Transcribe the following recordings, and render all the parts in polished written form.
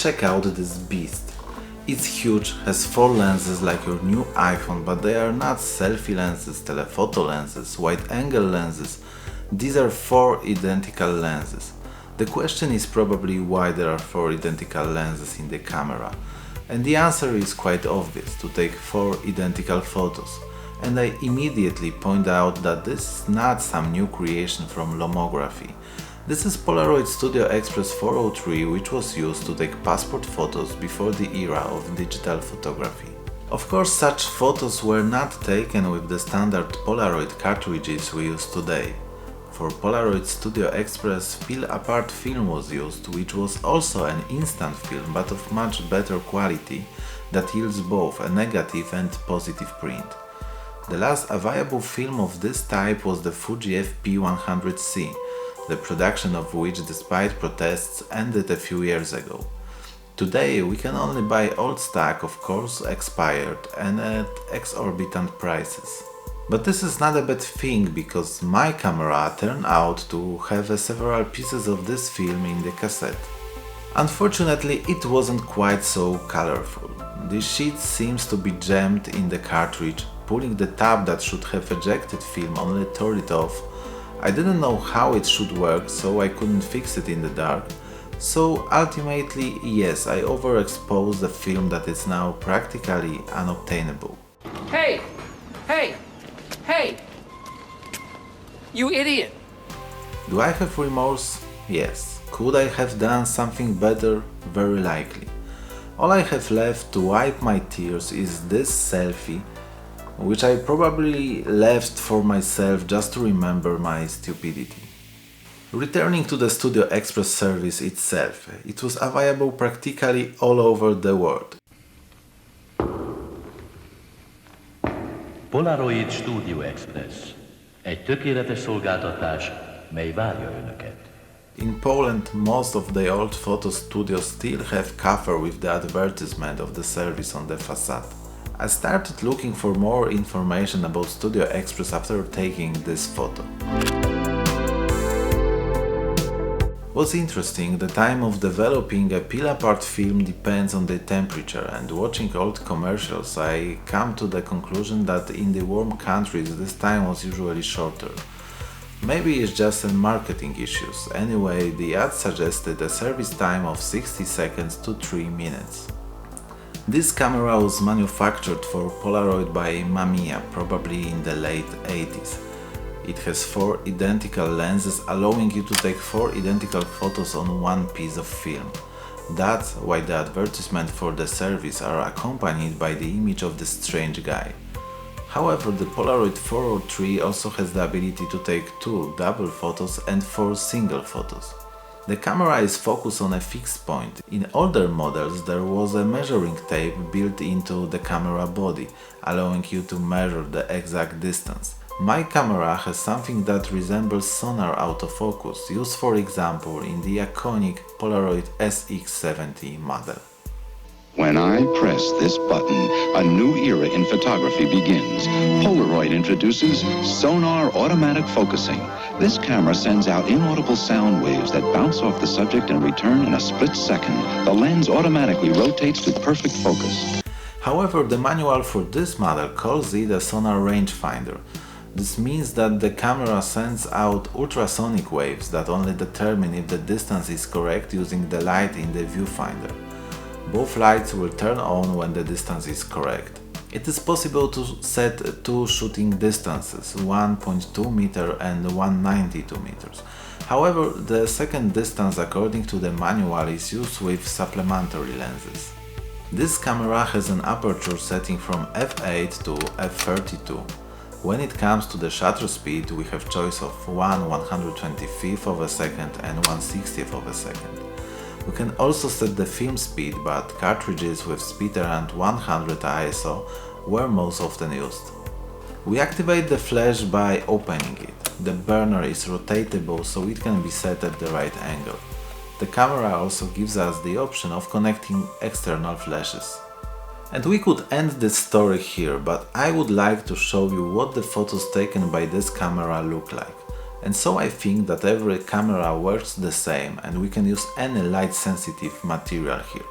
Check out this beast. It's huge, has 4 lenses like your new iPhone, but they are not selfie lenses, telephoto lenses, wide-angle lenses. These are 4 identical lenses. The question is probably why there are 4 identical lenses in the camera. And the answer is quite obvious: to take 4 identical photos. And I immediately point out that this is not some new creation from lomography. This is Polaroid Studio Express 403, which was used to take passport photos before the era of digital photography. Of course, such photos were not taken with the standard Polaroid cartridges we use today. For Polaroid Studio Express, peel-apart film was used, which was also an instant film but of much better quality that yields both a negative and positive print. The last available film of this type was the Fuji FP-100C, the production of which, despite protests, ended a few years ago. Today we can only buy old stock, of course expired, and at exorbitant prices. But this is not a bad thing, because my camera turned out to have several pieces of this film in the cassette. Unfortunately, it wasn't quite so colorful. The sheet seems to be jammed in the cartridge. Pulling the tab that should have ejected film only tore it off. I didn't know how it should work, so I couldn't fix it in the dark. So ultimately, yes, I overexposed the film that is now practically unobtainable. Hey! Hey! Hey! You idiot! Do I have remorse? Yes. Could I have done something better? Very likely. All I have left to wipe my tears is this selfie, which I probably left for myself just to remember my stupidity. Returning to the Studio Express service itself, it was available practically all over the world. Polaroid Studio Express. Egy tökéletes szolgáltatás, mely várja Önöket. In Poland, most of the old photo studios still have cover with the advertisement of the service on the facade. I started looking for more information about Studio Express after taking this photo. What's interesting, the time of developing a peel-apart film depends on the temperature, and watching old commercials I come to the conclusion that in the warm countries this time was usually shorter. Maybe it's just a marketing issues. Anyway, the ad suggested a service time of 60 seconds to 3 minutes. This camera was manufactured for Polaroid by Mamiya, probably in the late 80s. It has 4 identical lenses, allowing you to take 4 identical photos on one piece of film. That's why the advertisement for the service are accompanied by the image of the strange guy. However, the Polaroid 403 also has the ability to take 2 double photos and 4 single photos. The camera is focused on a fixed point. In older models there was a measuring tape built into the camera body, allowing you to measure the exact distance. My camera has something that resembles sonar autofocus, used for example in the iconic Polaroid SX70 model. When I press this button, a new era in photography begins. Polaroid introduces Sonar Automatic Focusing. This camera sends out inaudible sound waves that bounce off the subject and return in a split second. The lens automatically rotates to perfect focus. However, the manual for this model calls it a sonar rangefinder. This means that the camera sends out ultrasonic waves that only determine if the distance is correct using the light in the viewfinder. Both lights will turn on when the distance is correct. It is possible to set 2 shooting distances, 1.2 meter and 192 meters. However, the second distance according to the manual is used with supplementary lenses. This camera has an aperture setting from f8 to f32. When it comes to the shutter speed, we have choice of 1/125th of a second and 1/60th of a second. We can also set the film speed, but cartridges with speed around 100 ISO were most often used. We activate the flash by opening it. The burner is rotatable, so it can be set at the right angle. The camera also gives us the option of connecting external flashes. And we could end this story here, but I would like to show you what the photos taken by this camera look like. And so I think that every camera works the same and we can use any light sensitive material here.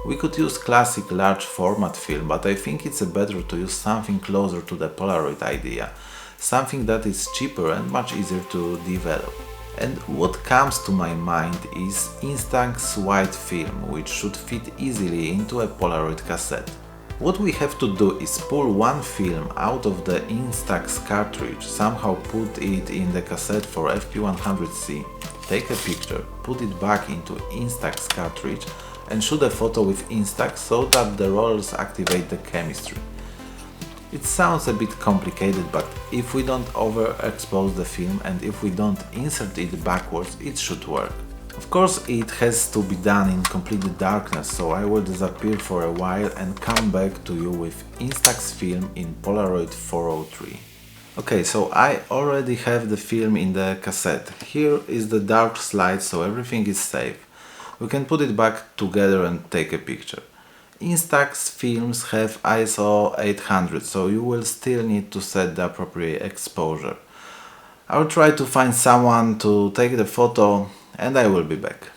We could use classic large format film, but I think it's better to use something closer to the Polaroid idea, something that is cheaper and much easier to develop. And what comes to my mind is Instax Wide film, which should fit easily into a Polaroid cassette. What we have to do is pull one film out of the Instax cartridge, somehow put it in the cassette for FP-100C, take a picture, put it back into Instax cartridge and shoot a photo with Instax so that the rollers activate the chemistry. It sounds a bit complicated, but if we don't overexpose the film and if we don't insert it backwards, it should work. Of course, it has to be done in complete darkness, so I will disappear for a while and come back to you with Instax film in Polaroid 403. Okay, so I already have the film in the cassette. Here is the dark slide, so everything is safe. We can put it back together and take a picture. Instax films have ISO 800, so you will still need to set the appropriate exposure. I'll try to find someone to take the photo and I will be back.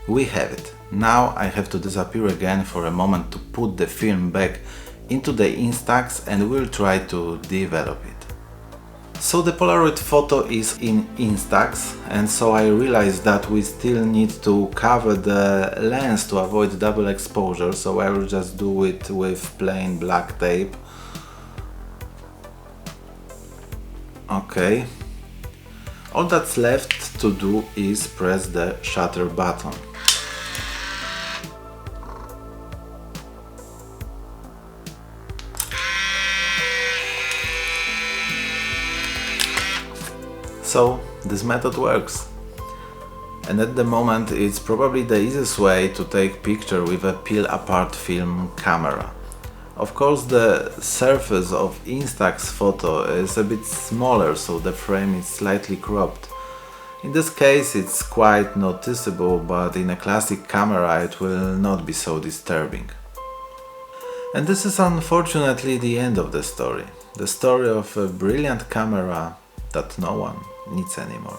We have it. Now I have to disappear again for a moment to put the film back into the Instax and we'll try to develop it. So the Polaroid photo is in Instax, and so I realized that we still need to cover the lens to avoid double exposure, so I will just do it with plain black tape. Okay. All that's left to do is press the shutter button. So this method works. And at the moment it's probably the easiest way to take picture with a peel-apart film camera. Of course the surface of Instax photo is a bit smaller, so the frame is slightly cropped. In this case it's quite noticeable, but in a classic camera it will not be so disturbing. And this is unfortunately the end of the story. The story of a brilliant camera that no one needs anymore.